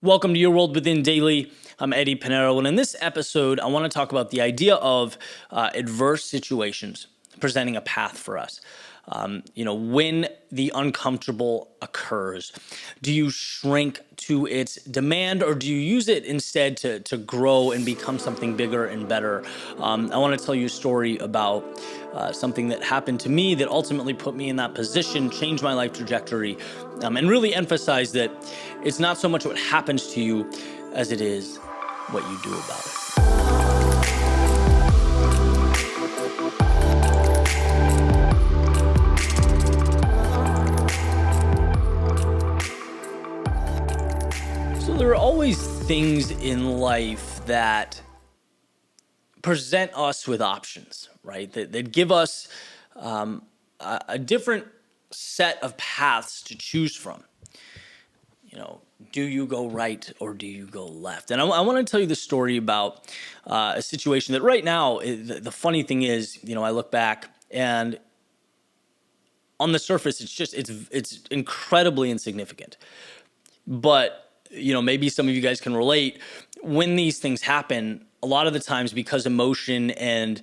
Welcome to Your World Within Daily. I'm Eddie Pinero, and in this episode, I want to talk about the idea of adverse situations presenting a path for us. When the uncomfortable occurs, do you shrink to its demand, or do you use it instead to grow and become something bigger and better? I want to tell you a story about something that happened to me that ultimately put me in that position, changed my life trajectory, and really emphasize that it's not so much what happens to you as it is what you do about it. So there are always things in life that present us with options, right? That give us a different set of paths to choose from. Do you go right or do you go left? And I want to tell you the story about a situation that right now, the funny thing is, I look back and on the surface, it's incredibly insignificant. But, maybe some of you guys can relate. When these things happen, a lot of the times because emotion and,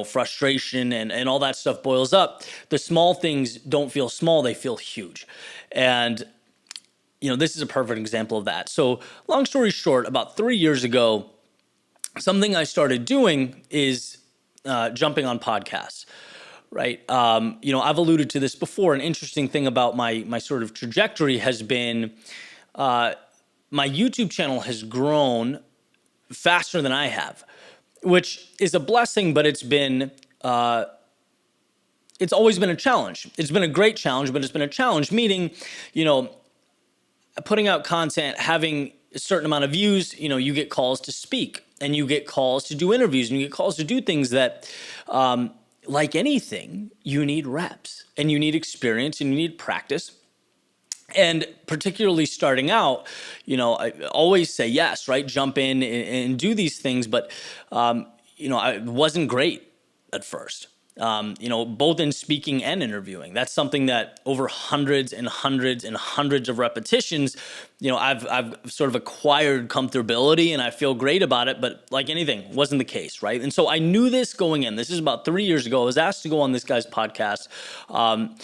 frustration and all that stuff boils up, the small things don't feel small, they feel huge. And this is a perfect example of that. So long story short, about 3 years ago, something I started doing is jumping on podcasts, right? I've alluded to this before. An interesting thing about my sort of trajectory has been my YouTube channel has grown faster than I have, which is a blessing, but it's always been a challenge. It's been a great challenge, but it's been a challenge, meaning, putting out content, having a certain amount of views, you get calls to speak and you get calls to do interviews and you get calls to do things that, like anything, you need reps and you need experience and you need practice. And particularly starting out, I always say yes, right? Jump in and do these things. But, I wasn't great at first. Both in speaking and interviewing. That's something that over hundreds and hundreds and hundreds of repetitions, I've sort of acquired comfortability and I feel great about it, but like anything, wasn't the case, right? And so I knew this going in. This is about 3 years ago. I was asked to go on this guy's podcast, kind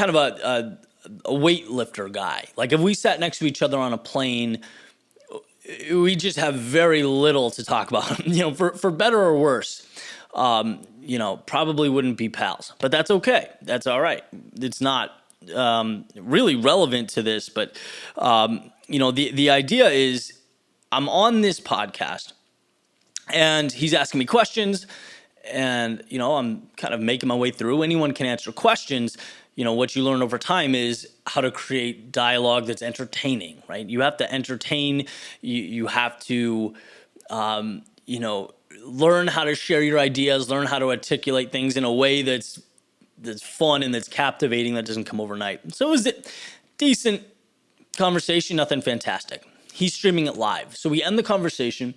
of a weightlifter guy. Like if we sat next to each other on a plane, we just have very little to talk about, for better or worse. Probably wouldn't be pals, but that's okay. That's all right. It's not really relevant to this, but, the idea is I'm on this podcast and he's asking me questions and, I'm kind of making my way through. Anyone can answer questions. What you learn over time is how to create dialogue that's entertaining, right? You have to entertain, you have to, learn how to share your ideas, learn how to articulate things in a way that's fun and that's captivating, that doesn't come overnight. So it was a decent conversation, nothing fantastic. He's streaming it live. So we end the conversation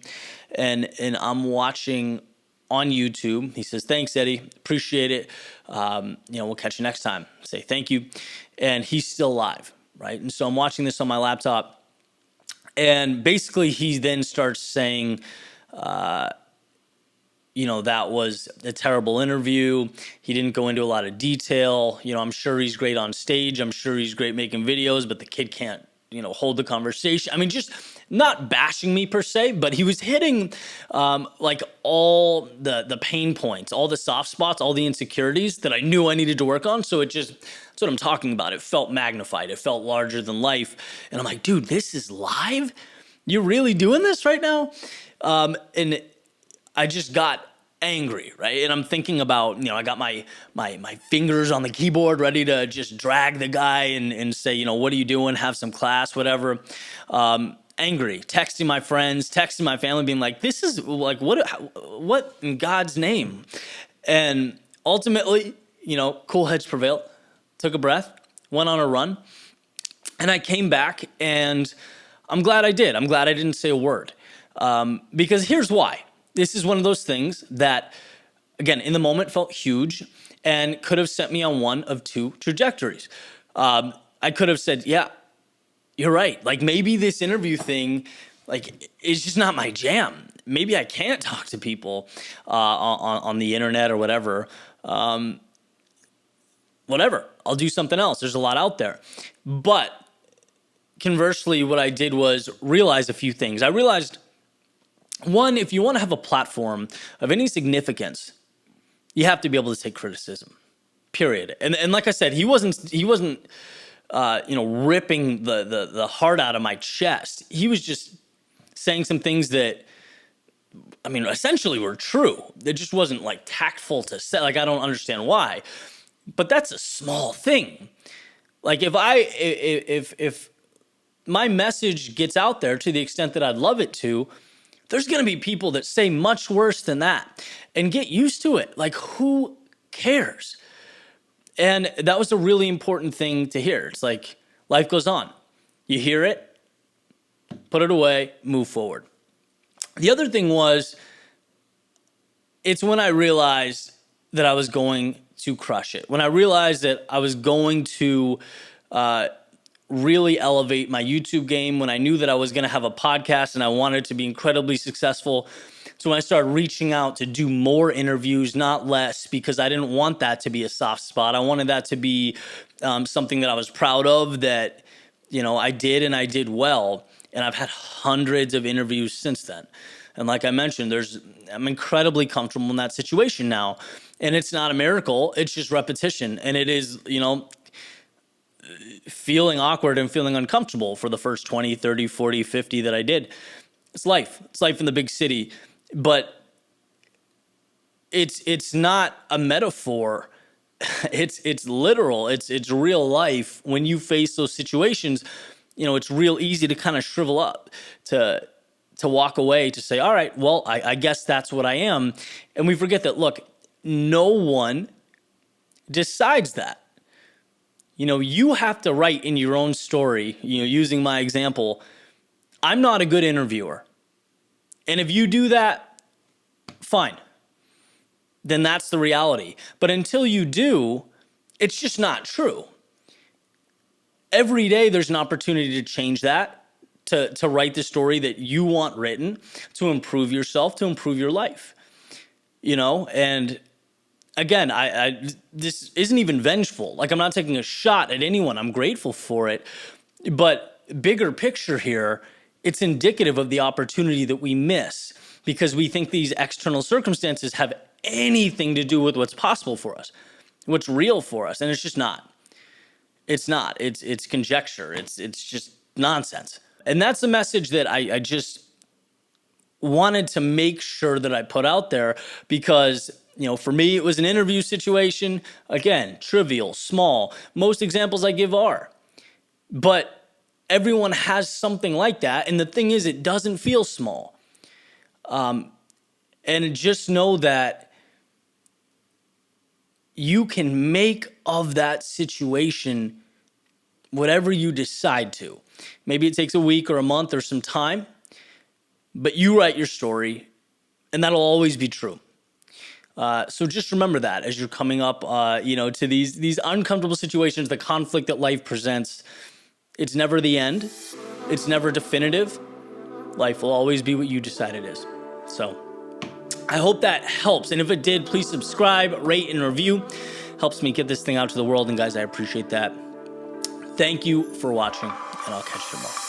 and I'm watching on YouTube. He says, "Thanks, Eddie. Appreciate it. We'll catch you next time." Say thank you. And he's still live, right? And so I'm watching this on my laptop. And basically he then starts saying, that was a terrible interview. He didn't go into a lot of detail. I'm sure he's great on stage. I'm sure he's great making videos, but the kid can't, hold the conversation. I mean, just not bashing me per se, but he was hitting like all the pain points, all the soft spots, all the insecurities that I knew I needed to work on. So that's what I'm talking about. It felt magnified. It felt larger than life. And I'm like, dude, this is live? You're really doing this right now? And I just got angry, right? And I'm thinking about, I got my fingers on the keyboard ready to just drag the guy and say, what are you doing? Have some class, whatever. Angry, texting my friends, texting my family, being like, this is like, what in God's name? And ultimately, cool heads prevailed, took a breath, went on a run, and I came back and I'm glad I did. I'm glad I didn't say a word. Because here's why. This is one of those things that, again, in the moment felt huge and could have sent me on one of two trajectories. I could have said, yeah, you're right. Like maybe this interview thing, like, is just not my jam. Maybe I can't talk to people on the internet or whatever. Whatever. I'll do something else. There's a lot out there. But conversely, what I did was realize a few things. I realized, one, if you want to have a platform of any significance, you have to be able to take criticism. Period. And like I said, he wasn't ripping the heart out of my chest. He was just saying some things that, I mean, essentially were true. It just wasn't like tactful to say. Like, I don't understand why. But that's a small thing. Like if my message gets out there to the extent that I'd love it to, there's going to be people that say much worse than that, and get used to it. Like, who cares? And that was a really important thing to hear. It's like life goes on. You hear it, put it away, move forward. The other thing was, it's when I realized that I was going to crush it. When I realized that I was going to really elevate my YouTube game, when I knew that I was going to have a podcast and I wanted to be incredibly successful. So when I started reaching out to do more interviews, not less, because I didn't want that to be a soft spot. I wanted that to be something that I was proud of, that, I did, and I did well. And I've had hundreds of interviews since then. And like I mentioned, I'm incredibly comfortable in that situation now. And it's not a miracle. It's just repetition. And it is, feeling awkward and feeling uncomfortable for the first 20, 30, 40, 50 that I did. It's life. It's life in the big city. But it's not a metaphor. It's literal. It's real life. When you face those situations, it's real easy to kind of shrivel up, to walk away, to say, all right, well, I guess that's what I am. And we forget that, look, no one decides that. You have to write in your own story, using my example, I'm not a good interviewer. And if you do that, fine. Then that's the reality. But until you do, it's just not true. Every day there's an opportunity to change that, to write the story that you want written, to improve yourself, to improve your life. And again, this isn't even vengeful. Like, I'm not taking a shot at anyone. I'm grateful for it. But bigger picture here, it's indicative of the opportunity that we miss because we think these external circumstances have anything to do with what's possible for us, what's real for us. And it's just not. It's not. It's conjecture. It's just nonsense. And that's the message that I just wanted to make sure that I put out there because, for me, it was an interview situation. Again, trivial, small. Most examples I give are. But everyone has something like that. And the thing is, it doesn't feel small. And just know that you can make of that situation whatever you decide to. Maybe it takes a week or a month or some time, but you write your story, and that'll always be true. So just remember that as you're coming up, to these uncomfortable situations, the conflict that life presents. It's never the end. It's never definitive. Life will always be what you decide it is. So I hope that helps. And if it did, please subscribe, rate, and review. Helps me get this thing out to the world. And guys, I appreciate that. Thank you for watching, and I'll catch you tomorrow.